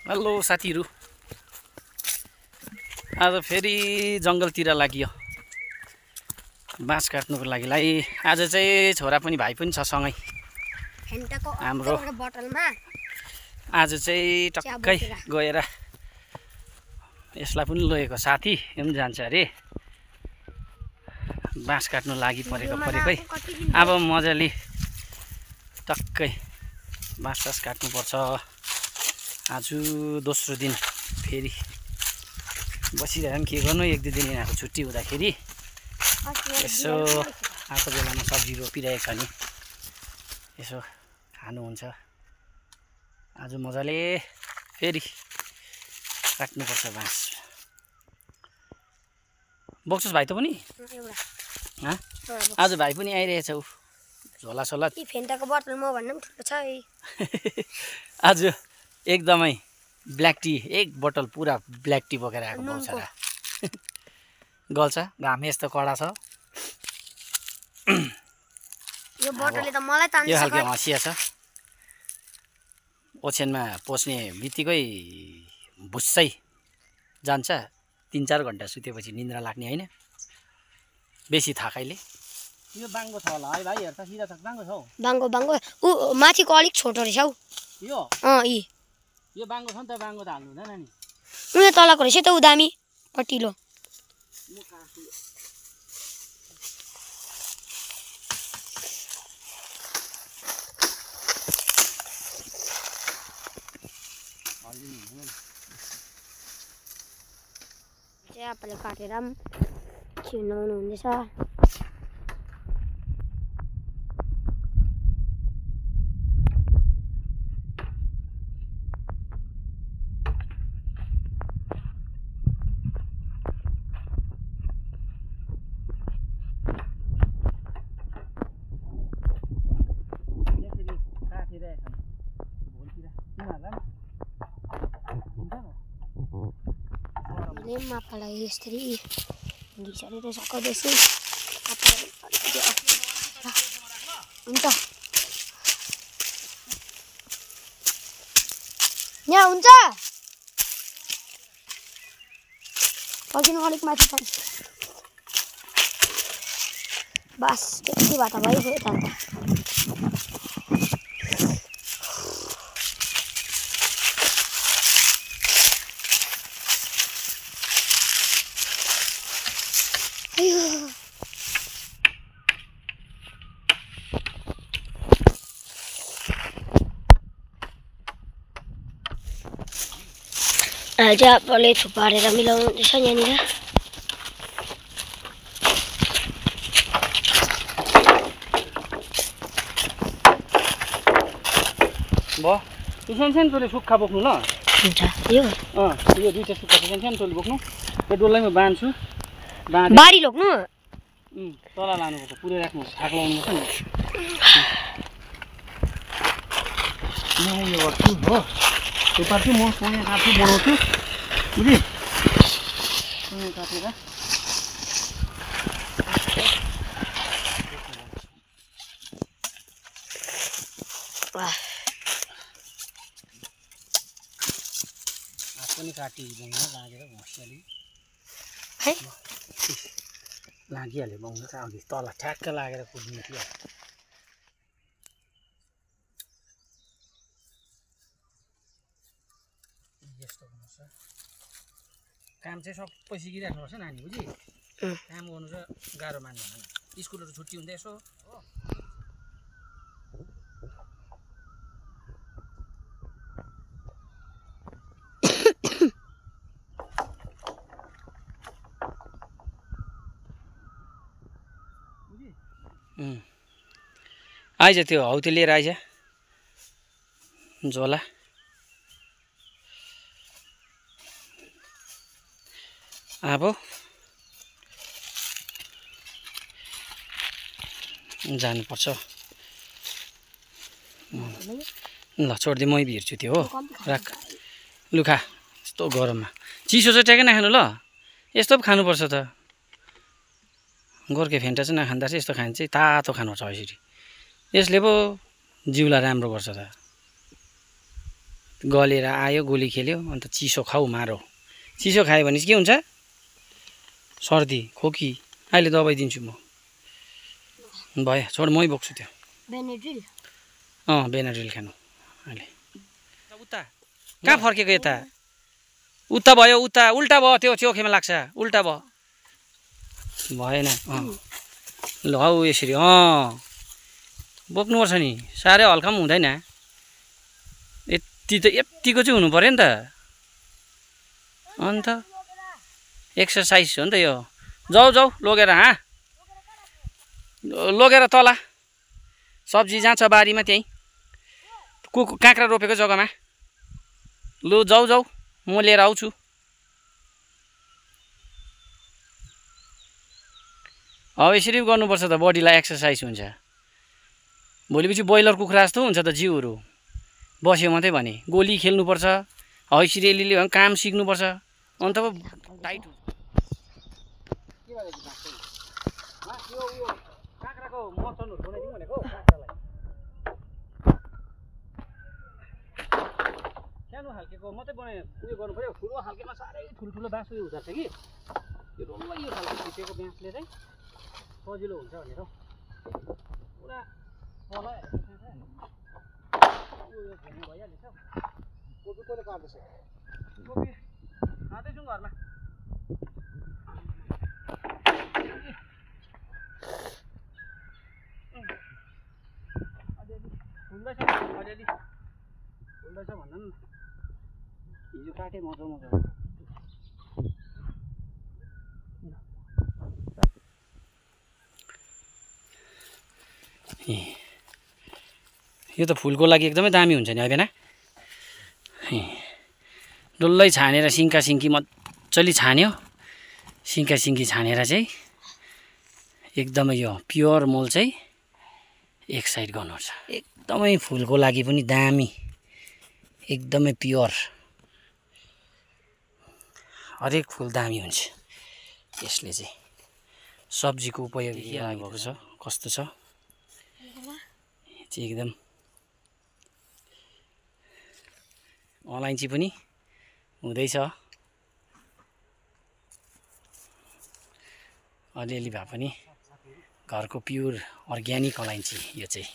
Hello साथीहरु, आज फेरि जंगलतिर लाग्यो बाँस काट्नुको लागि। आज चाहिँ छोरा पनि भाइ पनि छ सँगै हाम्रो। आज चाहिँ टक्कै गएर यसलाई पनि लगेको साथी पनि जान्छ अरे बाँस काट्नु लागि परेकै। अब मजाले टक्कै बाँस काट्नुपर्छ। आज दोस्रो दिन फेरि बसिरहेको के गर्नु, एक दुई दिन यहाँको छुट्टी हुँदाखेरि यसो आएको बेलामा सब्जी रोपिरहेको छ नि यसो खानुहुन्छ। आज मजाले फेरि काट्नुपर्छ बाँस। बोक्छस् भाइ त पनि? आज भाइ पनि आइरहेछ उ झोला सोला फेन्टाको बोतल म भन्दा पनि ठुलो छ है। आज एकदमै ब्ल्याक टी एक बोतल पुरा ब्ल्याक टी बोकेर आएको पाउँछ र गल्छ। घाम यस्तो कडा छ। यो बोतलले त मलाई तान्छ। यो खालको हँसिया छ। ओछ्यानमा पस्ने बित्तिकै भुस्सै जान्छ। 3-4 घन्टा सुतेपछि निन्द्रा लाग्ने होइन, बेसी थाकैले। यो बाङ्गो छ होला है भाइ, हेर त सिधा छ बाङ्गो छ हौ। बाङ्गो उ माथिको अलिक छोटो रहेछ हौ। यो यी यो बाङ्गो छ नि त, बाङ्गो त हाल्नु हुँदैन नि। उयो तलको रहेछ त उ दामी कटिलो। आपाले काटेर छिनाउनु हुँदैछ। आपालाई यसरी घिसेर सकाउँदैछु। हुन्छ यहाँ हुन्छ पल्टिनु अलिक माथि छ बस। त्यति भए त भइगयो त अन्त। आज आपाले थुपारेर मिलाउनु हुँदैछ यहाँनिर। भयो यो सानो तोले सुक्खा बोक्नु ल। हुन्छ यो यो दुईटा सुक्खा सानो तोले बोक्नु। यो डोल्लैमा बाँध्छु। बारी लोग्नु तल लानुपर्छ, पुरै राख्नु, थाक लाउनुपर्छ नि। म यो गर्छु हो, त्यो पार्छु म सँगै काट्छु बनाउँछु बुझि। सँगै काटेर हात पनि काटिदिँदैन लागेर घोस्याले है लागिहाल्यो बाउनु त अघि तल ठ्याक्क लागेर कुद्नु थियो। यस्तो हुनुपर्छ काम चाहिँ सबै सिकिराख्नुपर्छ नानी बुझि। काम गर्नु चाहिँ गाह्रो मान्नु हुँदैन। स्कुलहरू छुट्टी हुँदा यसो हो आइज त्यो हौ त्यो लिएर आइज झोला। अब जानुपर्छ ल, छोडिदिए मै भिर्छु त्यो हो। राख लुखा यस्तो गरममा चिसो चाहिँ ट्याक्कै नखानु ल। यस्तो पो खानुपर्छ त। गोर्खे फेन्टा चाहिँ नखाँदा चाहिँ यस्तो खान्छ चाहिँ तातो खानुपर्छ यसरी। यसले पो जिउलाई राम्रो गर्छ त। गलेर आयो, गोली खेल्यो, अन्त चिसो खाऊ मारो। चिसो खायो भने चाहिँ के हुन्छ? सर्दी, खोकी। अहिले दबाई दिन्छु म। भयो, छोड, मै बोक्छु त्यो। बेनाड्रिल बेनाड्रिल खानु अहिले। उता कहाँ फर्केको? यता उता भयो, उता उल्टा भयो, त्यो चोखेमा लाग्छ, उल्टा भयो, भएन। ल हौ यसरी बोक्नुपर्छ नि, साह्रै हल्का पनि हुँदैन। यतिको चाहिँ हुनु पऱ्यो नि त, अन्त एक्सर्साइज हो नि त यो। जाऊ जाऊ लगेर लगेर तल सब्जी जहाँ छ बारीमा त्यहीँ काँक्रा रोपेको जग्गामा। लु जाऊ जाऊ, म लिएर आउँछु। अब यसरी गर्नुपर्छ त, बडीलाई एक्सर्साइज हुन्छ। भोलिपछि ब्रोइलर कुखुरा जस्तो हुन्छ त जिउहरू, बस्यो मात्रै भने। गोली खेल्नुपर्छ, हौ यसरी अलिअलि काम सिक्नुपर्छ, अन्त पो टाइट हुन्छ। काँक्राको मचनहरू बनाइदिउँ भनेको काँक्रालाई सानो खालको मात्रै बनायो, उयो गर्नु पऱ्यो। ठुलो खालकेमा साह्रै ठुल्ठुलो बाँस उयो हुँदो रहेछ कि, यो डल्लै यो खालको खिचेको बाँसले चाहिँ सजिलो हुन्छ भनेर पुरा पलाइहाल्छ। उयो भन्ने भइहाल्छ। कोपी कसले काट्दैछ? कोपी खाँदैछौँ घरमा। फुल्दैछ, अलिअलि फुल्दैछ भन्दा पनि हिजो काटेँ मजा यो त फुलको लागि एकदमै दामी हुन्छ नि होइन? डल्लै छानेर सिङ्का सिङ्की मजाले छान्यो। सिङ्का सिङ्की छानेर चाहिँ एकदमै यो प्योर मल चाहिँ एक साइड गर्नुपर्छ। एकदमै फुलको लागि पनि दामी, एकदमै प्योर, हरेक फुल दामी हुन्छ यसले चाहिँ। सब्जीको उपयोग के भएको छ, कस्तो छ चाहिँ एकदम। अलैँची पनि हुँदैछ अलिअलि भए पनि, घरको प्योर अर्ग्यानिक अलैँची यो चाहिँ।